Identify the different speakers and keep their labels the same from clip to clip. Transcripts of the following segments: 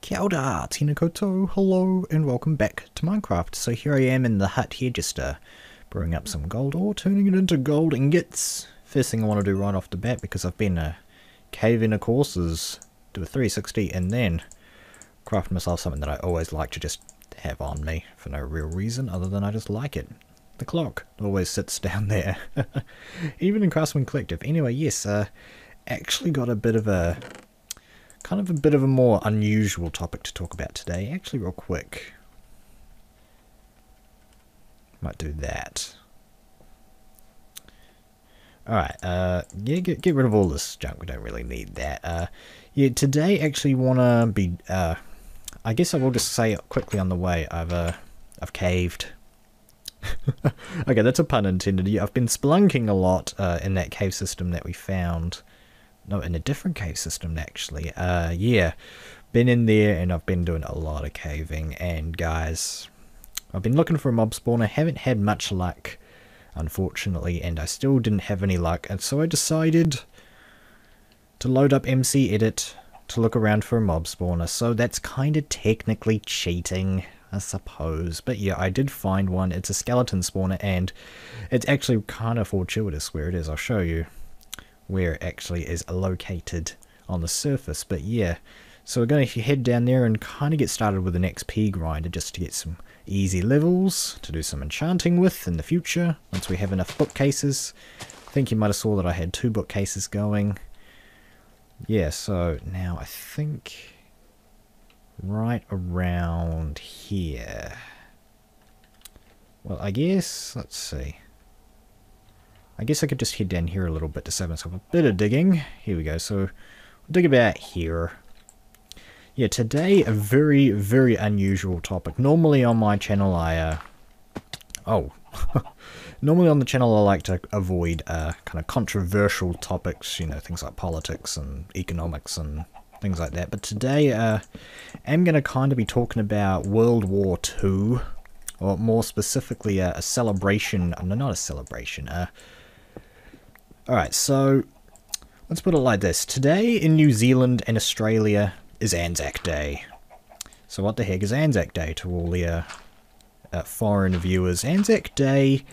Speaker 1: Kia ora, tēnā koutou, hello, and welcome back to Minecraft. So here I am in the hut here, just brewing up some gold ore, turning it into gold ingots. First thing I want to do right off the bat, because I've been caving, of course, is do a 360 and then craft myself something that I always like to just have on me for no real reason other than I just like it. The clock always sits down there, even in Craftsman Collective. Anyway, yes, actually got a bit of a more unusual topic to talk about today. Actually, real quick, might do that. Alright, yeah, get rid of all this junk, we don't really need that. Yeah, today actually wanna be, I guess I will just say it quickly on the way, I've caved. Okay, that's a pun intended. Yeah, I've been spelunking a lot, in that cave system that we found. No, in a different cave system, actually. Yeah, been in there and I've been doing a lot of caving, and guys, I've been looking for a mob spawner, haven't had much luck, unfortunately, and I still didn't have any luck, and so I decided to load up MC Edit to look around for a mob spawner. So that's kind of technically cheating, I suppose, but yeah, I did find one. It's a skeleton spawner, and it's actually kind of fortuitous where it is. I'll show you where it actually is located on the surface. But yeah, so we're going to head down there and kind of get started with an XP grinder just to get some easy levels to do some enchanting with in the future once we have enough bookcases. I think you might have saw that I had 2 bookcases going. Yeah, so now I think right around here, well, I guess, let's see, I guess I could just head down here a little bit to save myself a bit of digging. Here we go, so we'll dig about here. Yeah, today a very, very unusual topic. Normally on my channel normally on the channel I like to avoid kind of controversial topics, you know, things like politics and economics and things like that. But today I'm going to kind of be talking about World War II, or more specifically a celebration. No, not a celebration. Alright, so let's put it like this. Today in New Zealand and Australia is Anzac Day. So what the heck is Anzac Day to all the foreign viewers? Anzac Day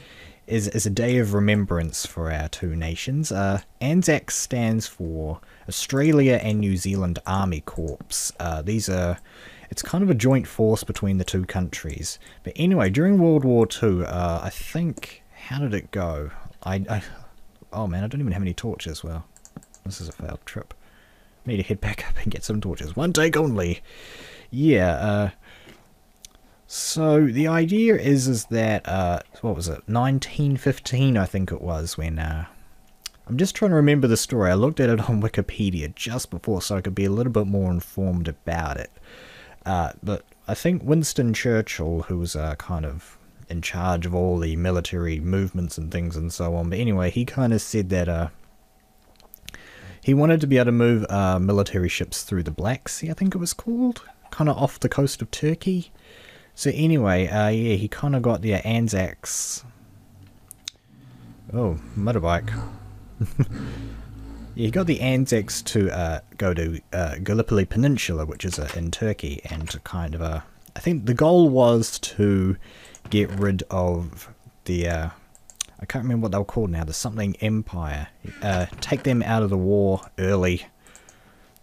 Speaker 1: is a day of remembrance for our two nations. Anzac stands for Australia and New Zealand Army Corps. It's kind of a joint force between the two countries. But anyway, during World War II, I think, how did it go? Oh man, I don't even have any torches. Well, this is a failed trip. Need to head back up and get some torches. One take only. Yeah, so the idea is that, what was it, 1915 I think it was, when, I'm just trying to remember the story. I looked at it on Wikipedia just before so I could be a little bit more informed about it. But I think Winston Churchill, who was kind of in charge of all the military movements and things and so on, but anyway, he kind of said that he wanted to be able to move military ships through the Black Sea, I think it was called, kind of off the coast of Turkey. So anyway, yeah, he kind of got the Anzacs. Oh, motorbike. Yeah, he got the Anzacs to go to Gallipoli Peninsula, which is in Turkey, and to kind of I think the goal was to get rid of the I can't remember what they were called now, the something empire. Take them out of the war early,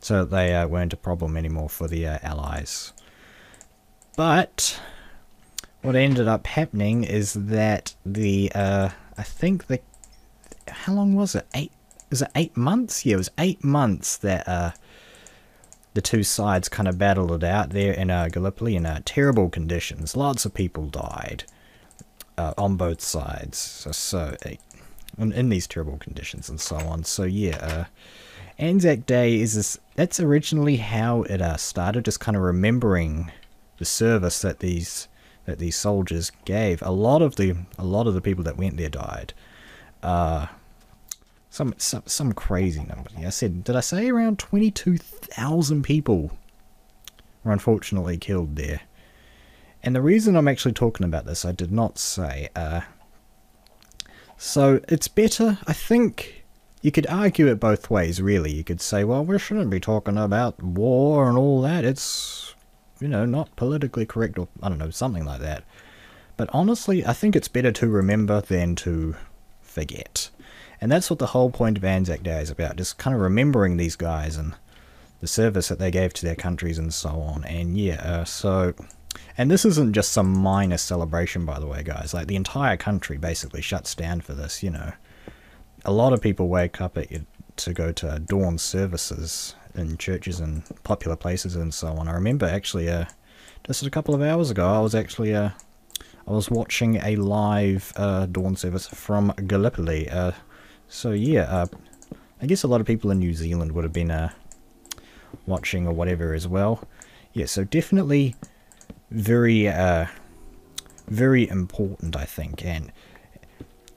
Speaker 1: so that they weren't a problem anymore for the Allies. But what ended up happening is that the I think the, how long was it? Was it 8 months? Yeah, it was 8 months that the two sides kind of battled it out there in Gallipoli in terrible conditions. Lots of people died on both sides. So in these terrible conditions and so on. So yeah, Anzac Day is this. That's originally how it started, just kind of remembering the service that these soldiers gave. A lot of the people that went there died. Some crazy number. Yeah, did I say around 22,000 people were unfortunately killed there? And the reason I'm actually talking about this, I did not say. So it's better, I think. You could argue it both ways, really. You could say, well, we shouldn't be talking about war and all that. It's you know, not politically correct or, I don't know, something like that. But honestly, I think it's better to remember than to forget. And that's what the whole point of Anzac Day is about, just kind of remembering these guys and the service that they gave to their countries and so on. And yeah, and this isn't just some minor celebration, by the way, guys. Like, the entire country basically shuts down for this, you know. A lot of people wake up to go to dawn services in churches and popular places and so on. I remember actually, just a couple of hours ago, I was actually, I was watching a live dawn service from Gallipoli. So yeah, I guess a lot of people in New Zealand would have been watching or whatever as well. Yeah, so definitely very, very important, I think. And,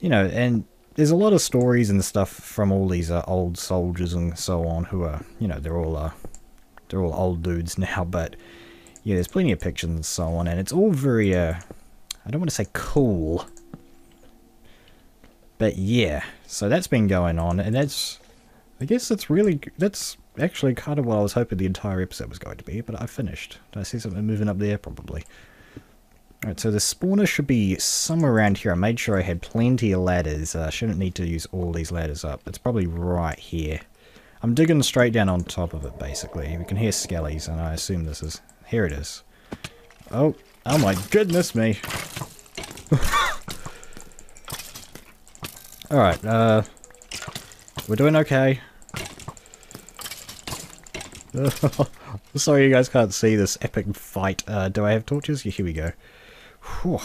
Speaker 1: you know, and there's a lot of stories and stuff from all these old soldiers and so on who are, you know, they're all old dudes now, but yeah, there's plenty of pictures and so on, and it's all very, I don't want to say cool, but yeah, so that's been going on, and that's, I guess that's actually kind of what I was hoping the entire episode was going to be, but I finished. Did I see something moving up there? Probably. Alright, so the spawner should be somewhere around here. I made sure I had plenty of ladders. I shouldn't need to use all these ladders up. It's probably right here. I'm digging straight down on top of it, basically. We can hear skellies, and I assume this is... Here it is. Oh my goodness me! Alright, we're doing okay. Sorry you guys can't see this epic fight. Do I have torches? Yeah, here we go. Whew.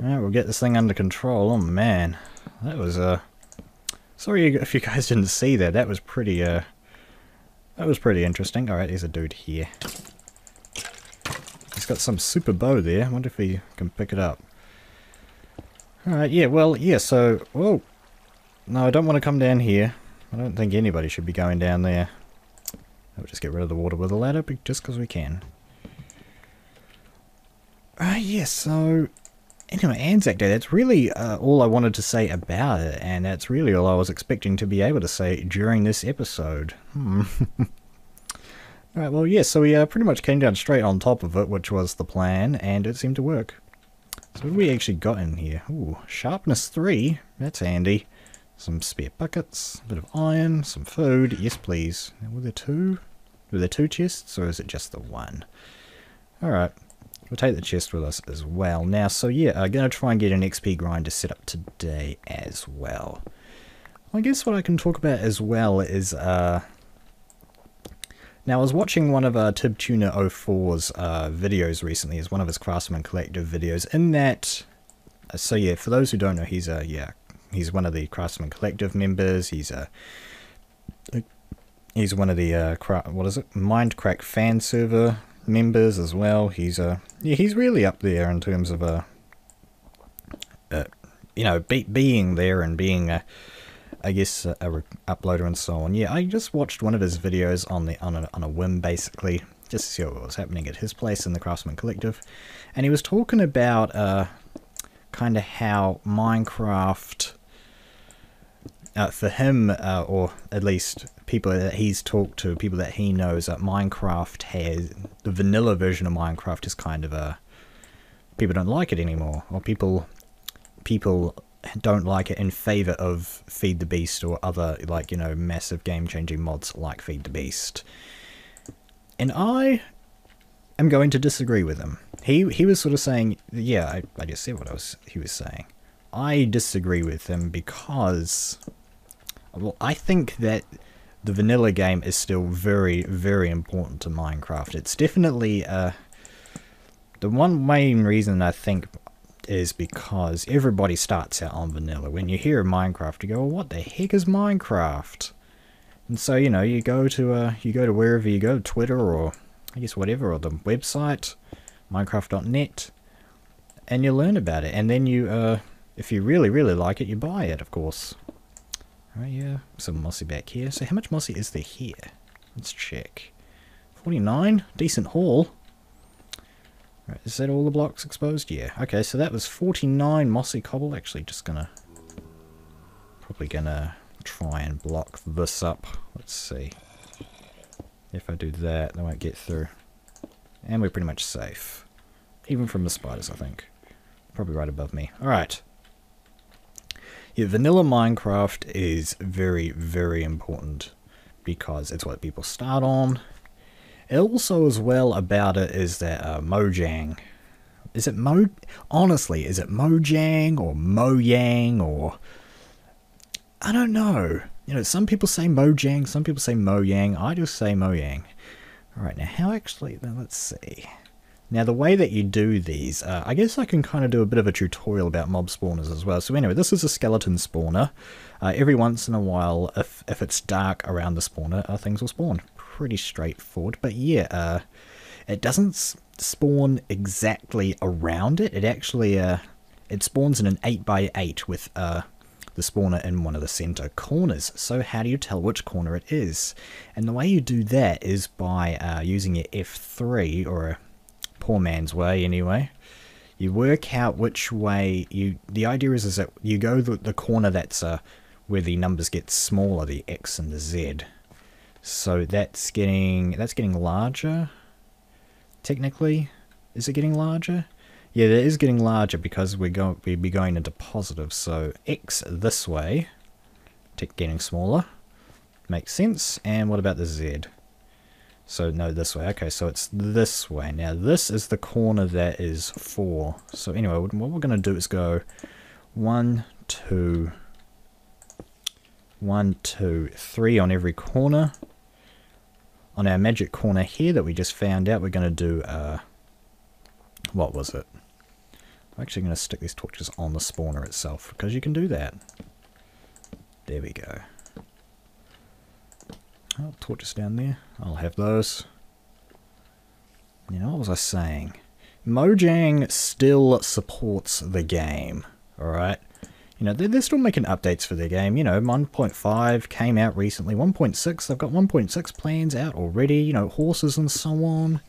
Speaker 1: Alright, we'll get this thing under control. Oh man. That was, sorry if you guys didn't see that. That was pretty, interesting. Alright, there's a dude here. He's got some super bow there. I wonder if he can pick it up. Alright, yeah, well, yeah, so... Whoa! No, I don't want to come down here. I don't think anybody should be going down there. I'll just get rid of the water with a ladder, just because we can. Yeah, so... Anyway, Anzac Day, that's really all I wanted to say about it, and that's really all I was expecting to be able to say during this episode. Alright, well, yeah, so we pretty much came down straight on top of it, which was the plan, and it seemed to work. So what have we actually got in here? Ooh, sharpness 3, that's handy. Some spare buckets, a bit of iron, some food, yes please. Now, were there two chests, or is it just the one? Alright, we'll take the chest with us as well. Now, so yeah, I'm going to try and get an XP grinder set up today as well. I guess what I can talk about as well is, now I was watching one of TibTuner04's videos recently, as one of his Craftsman Collective videos, in that, so yeah, for those who don't know, he's he's one of the Craftsman Collective members. He's one of the Mindcrack fan server members as well. He's he's really up there in terms of you know, being there and being I guess a uploader and so on. Yeah, I just watched one of his videos on a whim, basically, just to see what was happening at his place in the Craftsman Collective, and he was talking about kind of how Minecraft, for him, or at least people that he's talked to, people that he knows, Minecraft has, the vanilla version of Minecraft is kind of people don't like it anymore, or people don't like it in favor of Feed the Beast or other, like, you know, massive game-changing mods like Feed the Beast. And I am going to disagree with him. He was sort of saying, yeah, I just said what he was saying. I disagree with him because, well, I think that the vanilla game is still very, very important to Minecraft. It's definitely, the one main reason I think is because everybody starts out on vanilla. When you hear Minecraft, you go, well, what the heck is Minecraft? And so, you know, you go to wherever you go, Twitter or I guess whatever, or the website, Minecraft.net, and you learn about it. And then you, if you really, really like it, you buy it, of course. Alright, yeah, some mossy back here. So how much mossy is there here? Let's check. 49? Decent haul. Right, is that all the blocks exposed? Yeah. Okay, so that was 49 mossy cobble. Actually, probably gonna try and block this up. Let's see. If I do that, they won't get through. And we're pretty much safe. Even from the spiders, I think. Probably right above me. Alright. Yeah, vanilla Minecraft is very, very important because it's what people start on. Also, as well, about it is that Mojang. Is it Honestly, is it Mojang or Mojang or... I don't know. You know, some people say Mojang, some people say Mojang. I just say Mojang. Alright, now how actually... Let's see. Now, the way that you do these, I guess I can kind of do a bit of a tutorial about mob spawners as well. So anyway, this is a skeleton spawner. Every once in a while, if it's dark around the spawner, things will spawn. Pretty straightforward. But yeah, it doesn't spawn exactly around it. It actually, it spawns in an 8x8 with the spawner in one of the center corners. So how do you tell which corner it is? And the way you do that is by using your F3, or a poor man's way anyway. You work out which way the idea is that you go the corner that's where the numbers get smaller, the X and the Z. So that's getting larger. Technically, is it getting larger? Yeah, it is getting larger because we'd be going into positive. So X this way, getting smaller, makes sense. And what about the Z? So no, this way. Okay, so it's this way. Now this is the corner that is 4. So anyway, what we're going to do is go 1, 2, 1, 2, 3 on every corner. On our magic corner here that we just found out, we're going to do, what was it? I'm actually going to stick these torches on the spawner itself, because you can do that. There we go. Oh, torches down there. I'll have those. You know, what was I saying? Mojang still supports the game, alright? You know, they're still making updates for their game. You know, 1.5 came out recently. 1.6, they've got 1.6 plans out already. You know, horses and so on.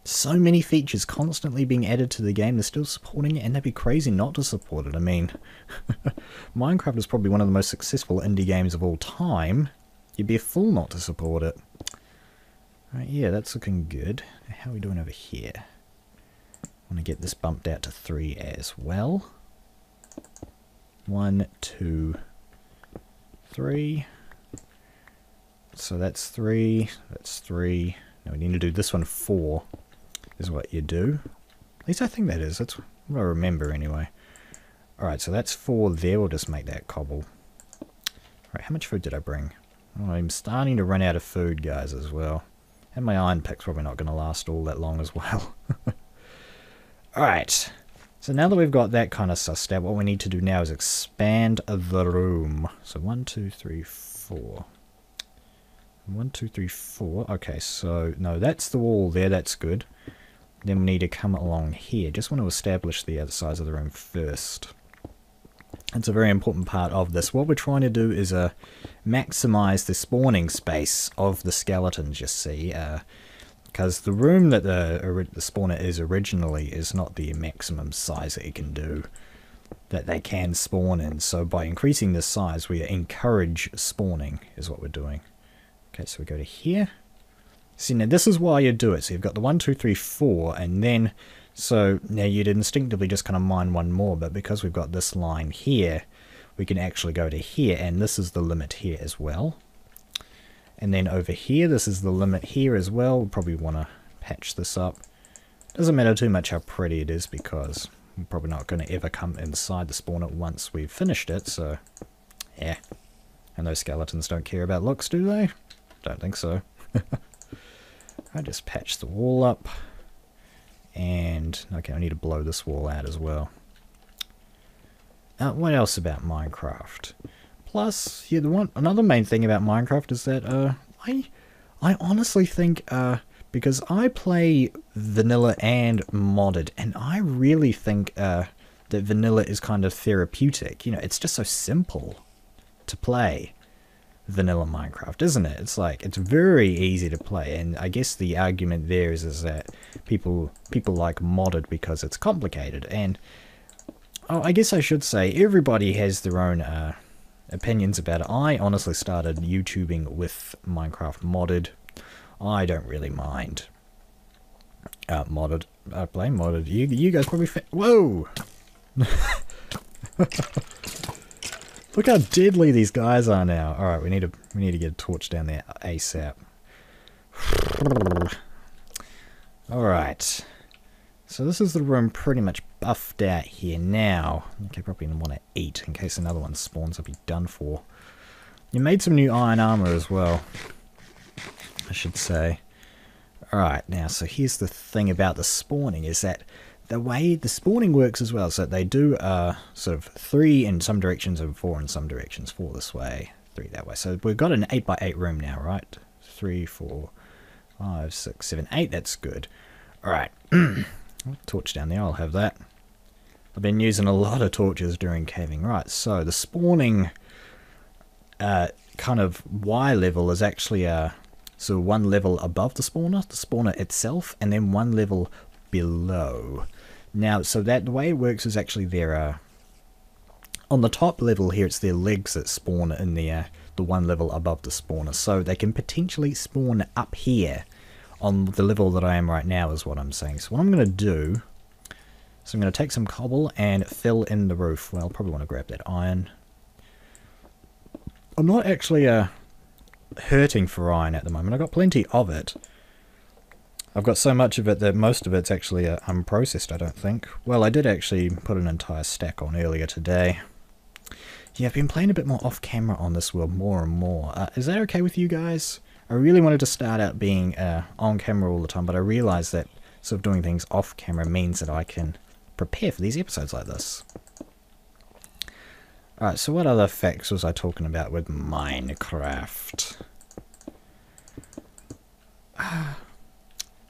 Speaker 1: So many features constantly being added to the game. They're still supporting it, and they'd be crazy not to support it. I mean, Minecraft is probably one of the most successful indie games of all time. You'd be a fool not to support it. Right, yeah, that's looking good. How are we doing over here? I want to get this bumped out to 3 as well. 1, 2, 3. So that's 3. That's 3. Now we need to do this one 4. Is what you do. At least I think that is. That's what I remember anyway. Alright, so that's 4 there. We'll just make that cobble. Alright, how much food did I bring? Oh, I'm starting to run out of food, guys, as well. And my iron pick's probably not going to last all that long as well. Alright. So now that we've got that kind of sussed out, what we need to do now is expand the room. So 1, 2, 3, 4. 1, 2, 3, 4. Okay, so no, that's the wall there. That's good. Then we need to come along here. Just want to establish the other sides of the room first. It's a very important part of this. What we're trying to do is maximize the spawning space of the skeletons, you see. Because the room that the spawner is originally is not the maximum size that it can do, that they can spawn in. So by increasing the size, we encourage spawning, is what we're doing. Okay, so we go to here. See, now this is why you do it. So you've got the 1, 2, 3, 4, and then... So now you'd instinctively just kind of mine one more, but because we've got this line here, we can actually go to here, and this is the limit here as well. And then over here, this is the limit here as well. We'll probably want to patch this up. Doesn't matter too much how pretty it is, because we're probably not going to ever come inside the spawner once we've finished it, so yeah. And those skeletons don't care about looks, do they? Don't think so. I just patch the wall up. And, okay, I need to blow this wall out as well. What else about Minecraft? Plus, yeah, another main thing about Minecraft is that, I honestly think, because I play vanilla and modded, and I really think, that vanilla is kind of therapeutic. You know, it's just so simple to play vanilla Minecraft, isn't it? It's like, it's very easy to play, and I guess the argument there is that people like modded because it's complicated. And oh, I guess I should say everybody has their own opinions about it. I honestly started YouTubing with Minecraft modded. I don't really mind. Modded. Blame modded. You guys probably whoa! Look how deadly these guys are now. Alright, we need to get a torch down there ASAP. Alright. So this is the room pretty much buffed out here now. Okay, probably want to eat in case another one spawns. I'll be done for. You made some new iron armor as well, I should say. Alright, now, so here's the thing about the spawning, is that the way the spawning works as well, so they do sort of 3 in some directions and 4 in some directions. 4 this way, 3 that way. So we've got an 8x8 room now, right? 3, 4, 5, 6, 7, 8, that's good. Alright, torch down there, I'll have that. I've been using a lot of torches during caving. Right, so the spawning kind of Y level is actually so one level above the spawner itself, and then one level below. Now, so that the way it works is actually there on the top level here, it's their legs that spawn in the one level above the spawner, so they can potentially spawn up here on the level that I am right now, is what I'm saying. So what I'm going to do, so I'm going to take some cobble and fill in the roof. Well, I'll probably want to grab that iron. I'm not actually hurting for iron at the moment. I've got plenty of it. I've got so much of it that most of it's actually unprocessed, I don't think. Well, I did actually put an entire stack on earlier today. Yeah, I've been playing a bit more off camera on this world more and more. Is that okay with you guys? I really wanted to start out being on camera all the time, but I realised that sort of doing things off camera means that I can prepare for these episodes like this. Alright, so what other facts was I talking about with Minecraft?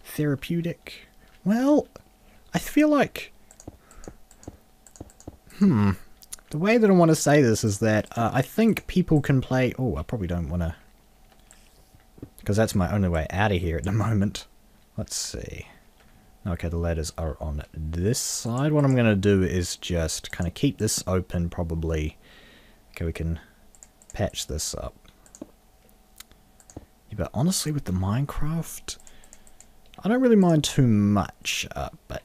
Speaker 1: Therapeutic. Well, I feel like... the way that I want to say this is that I think people can play... Oh, I probably don't want to... Because that's my only way out of here at the moment. Let's see. Okay, the ladders are on this side. What I'm going to do is just kind of keep this open, probably. Okay, we can patch this up. Yeah, but honestly, with the Minecraft, I don't really mind too much. But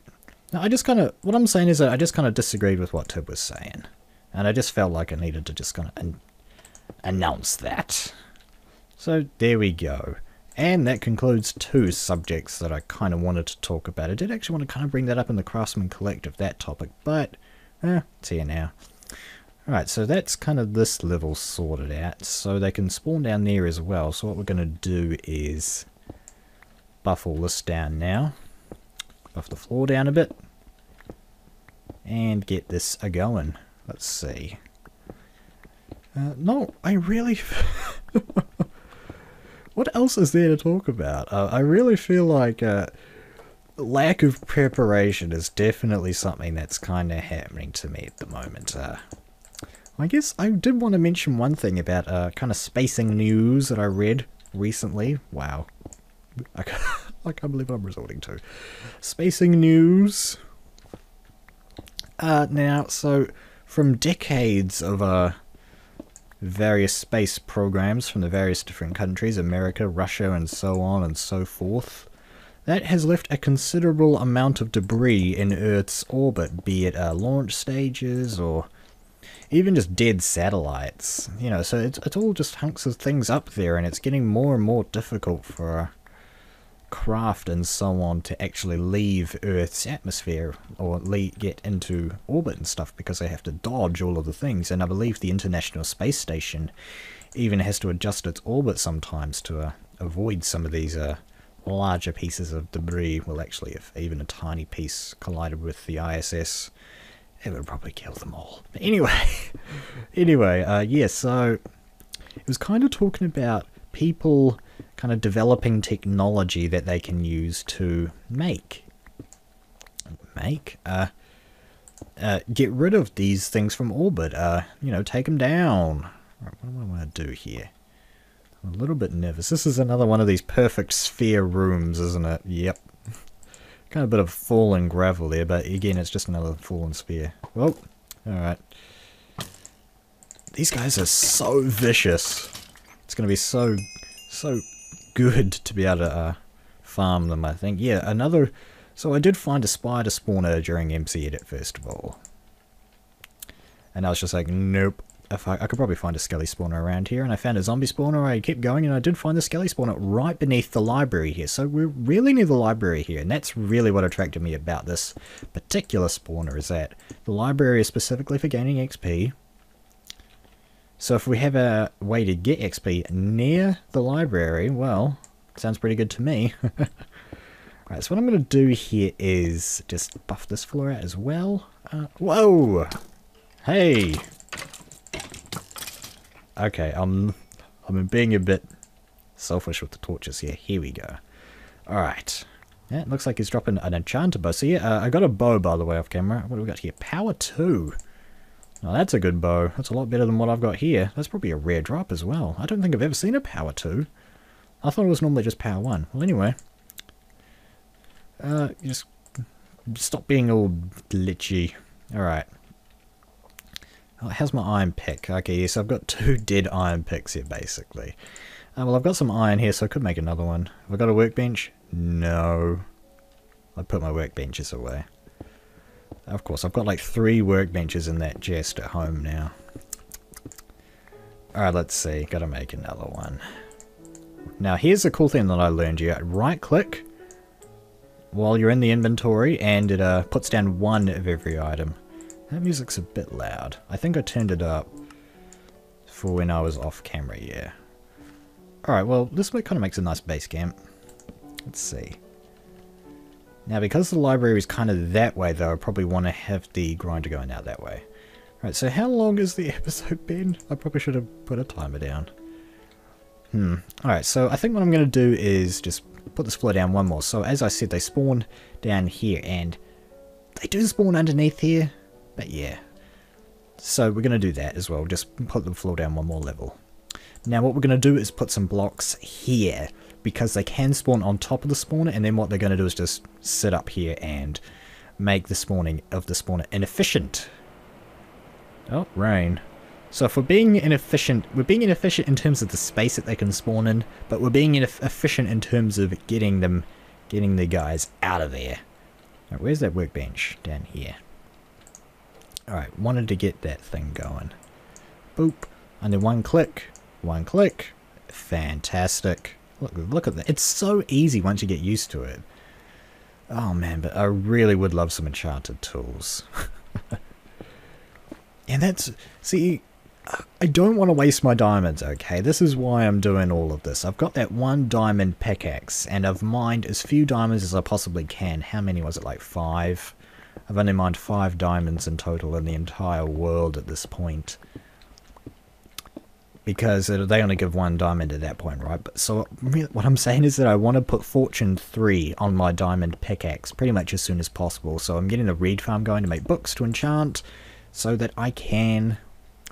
Speaker 1: no, I just kind of, what I'm saying is that I just kind of disagreed with what Tib was saying. And I just felt like I needed to just kind of announce that. So there we go. And that concludes 2 subjects that I kind of wanted to talk about. I did actually want to kind of bring that up in the Craftsman Collective, that topic, but it's here now. Alright, so that's kind of this level sorted out. So they can spawn down there as well. So what we're going to do is buff all this down now. Buff the floor down a bit. And get this a-going. Let's see. No, I really... What else is there to talk about? I really feel like lack of preparation is definitely something that's kind of happening to me at the moment. I guess I did want to mention one thing about kind of spacing news that I read recently. Wow. I can't believe I'm resorting to. Spacing news. Now, so from decades of various space programs from the various different countries, America, Russia, and so on and so forth, that has left a considerable amount of debris in Earth's orbit, be it launch stages or even just dead satellites. You know, so it's all just hunks of things up there, and it's getting more and more difficult for craft and so on to actually leave Earth's atmosphere or get into orbit and stuff, because they have to dodge all of the things. And I believe the International Space Station even has to adjust its orbit sometimes to avoid some of these larger pieces of debris. Well, actually, if even a tiny piece collided with the ISS, it would probably kill them all. But anyway, yeah, so it was kind of talking about people kind of developing technology that they can use to get rid of these things from orbit, you know, take them down. Right, what do I want to do here? I'm a little bit nervous. This is another one of these perfect sphere rooms, isn't it? Yep. Kind of a bit of fallen gravel there, but again, it's just another fallen sphere. Well, alright. These guys are so vicious. It's going to be so good to be able to farm them, I think. Yeah, another So I did find a spider spawner during MC Edit first of all. And I was just like, nope. If I could probably find a skelly spawner around here, and I found a zombie spawner. I kept going, and I did find the skelly spawner right beneath the library here. So we're really near the library here, and that's really what attracted me about this particular spawner, is that the library is specifically for gaining XP. So if we have a way to get XP near the library, well, sounds pretty good to me. Right, so what I'm going to do here is just buff this floor out as well. Whoa! Hey! Okay, I'm being a bit selfish with the torches here. Here we go. Alright. Yeah, it looks like he's dropping an enchanter bow. So yeah, I got a bow, by the way, off camera. What do we got here? Power 2. Now that's a good bow. That's a lot better than what I've got here. That's probably a rare drop as well. I don't think I've ever seen a power 2. I thought it was normally just power 1. Well, anyway. Just stop being all glitchy. Alright. Oh, how's my iron pick? Okay, yes, I've got 2 dead iron picks here, basically. Well, I've got some iron here, so I could make another one. Have I got a workbench? No. I put my workbenches away. Of course, I've got like 3 workbenches in that chest at home now. Alright, let's see. Gotta make another one. Now, here's the cool thing that I learned. You right-click while you're in the inventory, and it puts down 1 of every item. That music's a bit loud. I think I turned it up for when I was off camera, yeah. Alright, well, this way kind of makes a nice base camp. Let's see. Now, because the library is kind of that way, though, I probably want to have the grinder going out that way. Alright, so how long has the episode been? I probably should have put a timer down. Alright, so I think what I'm going to do is just put this floor down 1 more. So, as I said, they spawn down here, and they do spawn underneath here. But yeah, so we're going to do that as well, just put the floor down 1 more level. Now what we're going to do is put some blocks here, because they can spawn on top of the spawner, and then what they're going to do is just sit up here and make the spawning of the spawner inefficient. Oh, rain. So if we're being inefficient in terms of the space that they can spawn in, but we're being efficient in terms of getting the guys out of there. Right, where's that workbench? Down here. Alright, wanted to get that thing going. Boop. And then 1 click. 1 click. Fantastic. Look at that. It's so easy once you get used to it. Oh man, but I really would love some enchanted tools. And that's... See, I don't want to waste my diamonds, okay? This is why I'm doing all of this. I've got that 1 diamond pickaxe, and I've mined as few diamonds as I possibly can. How many was it? Like 5? I've only mined 5 diamonds in total in the entire world at this point. Because they only give 1 diamond at that point, right? But so what I'm saying is that I want to put Fortune 3 on my diamond pickaxe pretty much as soon as possible. So I'm getting a reed farm going to make books to enchant so that I can...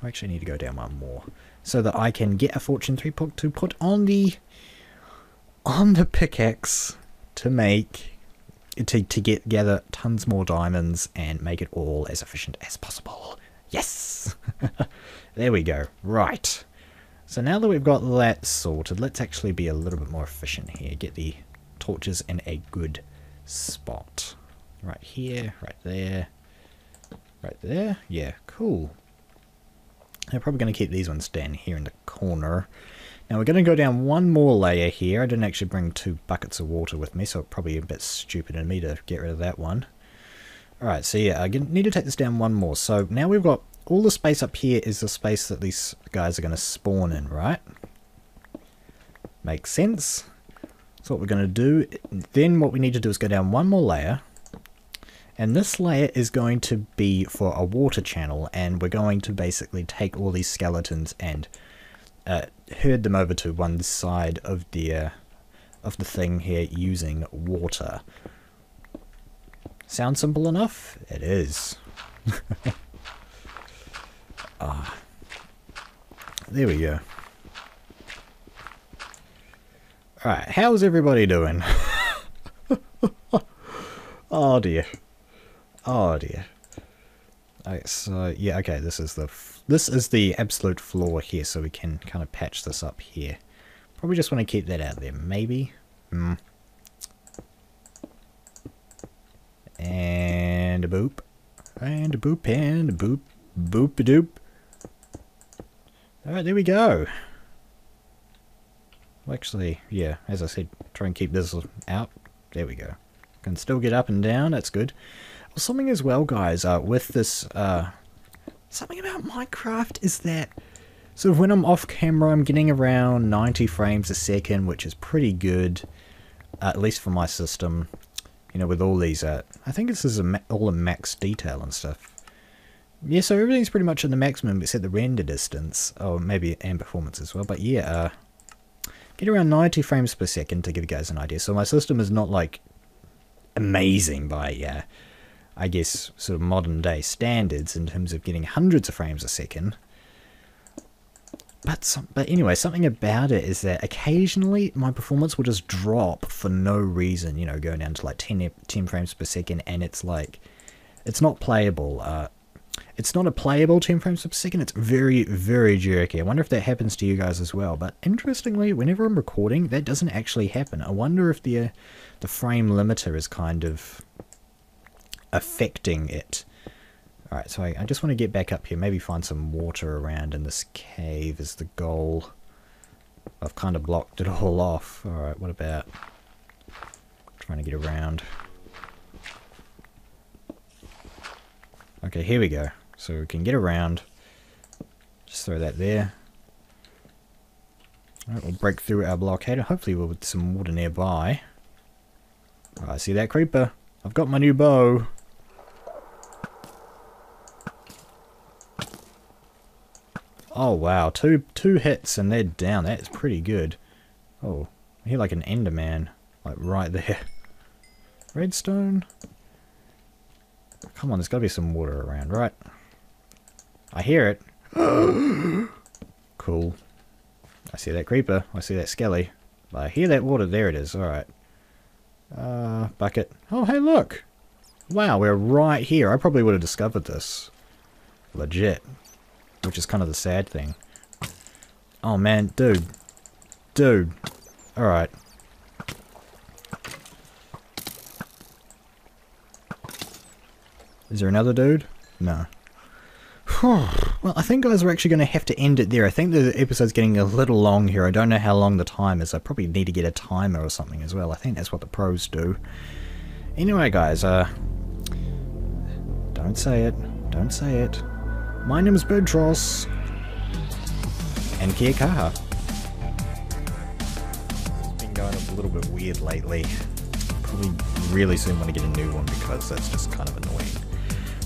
Speaker 1: I actually need to go down 1 more. So that I can get a Fortune 3 book to put on the pickaxe to make... To gather tons more diamonds and make it all as efficient as possible. Yes! There we go. Right. So now that we've got that sorted, let's actually be a little bit more efficient here. Get the torches in a good spot. Right here, right there, right there. Yeah, cool. I'm probably going to keep these ones down here in the corner. Now we're going to go down 1 more layer here. I didn't actually bring 2 buckets of water with me, so probably a bit stupid in me to get rid of that one. Alright, so yeah, I need to take this down 1 more. So now we've got all the space up here is the space that these guys are going to spawn in, right? Makes sense. So what we're going to do, then what we need to do is go down 1 more layer. And this layer is going to be for a water channel, and we're going to basically take all these skeletons and herd them over to one side of the thing here using water. Sound simple enough? It is. There we go. Alright, how's everybody doing? Oh dear. Oh dear. Alright, so yeah, okay, this is the absolute floor here, so we can kind of patch this up here. Probably just want to keep that out there, maybe. a boop. And a boop and a boop. Boop a doop. Alright, there we go. Well, actually, yeah, as I said, try and keep this out. There we go. Can still get up and down, that's good. Well, something as well, guys, with this, something about Minecraft is that, so when I'm off camera, I'm getting around 90 frames a second, which is pretty good, at least for my system. You know, with all these, I think this is all a max detail and stuff. Yeah, so everything's pretty much in the maximum except the render distance. Oh, maybe and performance as well. But yeah, get around 90 frames per second to give you guys an idea. So my system is not like amazing by, I guess, sort of modern day standards in terms of getting hundreds of frames a second. But anyway, something about it is that occasionally my performance will just drop for no reason, you know, going down to like 10 frames per second, and it's like, it's not playable. It's not a playable 10 frames per second, it's very, very jerky. I wonder if that happens to you guys as well, but interestingly, whenever I'm recording, that doesn't actually happen. I wonder if the frame limiter is kind of affecting it. Alright, so I just want to get back up here, maybe find some water around in this cave is the goal. I've kind of blocked it all off. Alright, what about trying to get around? Okay, here we go. So we can get around. Just throw that there. Alright, we'll break through our blockade, hopefully with some water nearby. Oh, I see that creeper. I've got my new bow. Oh wow, two hits and they're down. That is pretty good. Oh, I hear like an Enderman, like right there. Redstone. Come on, there's got to be some water around, right? I hear it. Cool. I see that creeper. I see that skelly. I hear that water. There it is. Alright. Bucket. Oh, hey, look. Wow, we're right here. I probably would have discovered this. Legit. Which is kind of the sad thing. Oh, man. Dude. Dude. Alright. Is there another dude? No. Well, I think, guys, we're actually going to have to end it there. I think the episode's getting a little long here. I don't know how long the time is. I probably need to get a timer or something as well. I think that's what the pros do. Anyway, guys, don't say it. Don't say it. My name is Birdtross. And Kia kaha. It's been going a little bit weird lately. Probably really soon want to get a new one because that's just kind of annoying.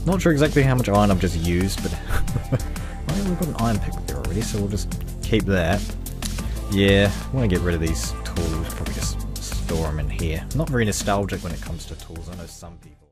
Speaker 1: Not sure exactly how much iron I've just used, but well, we've got an iron pick there already, so we'll just keep that. Yeah, I want to get rid of these tools, probably just store them in here. Not very nostalgic when it comes to tools, I know some people.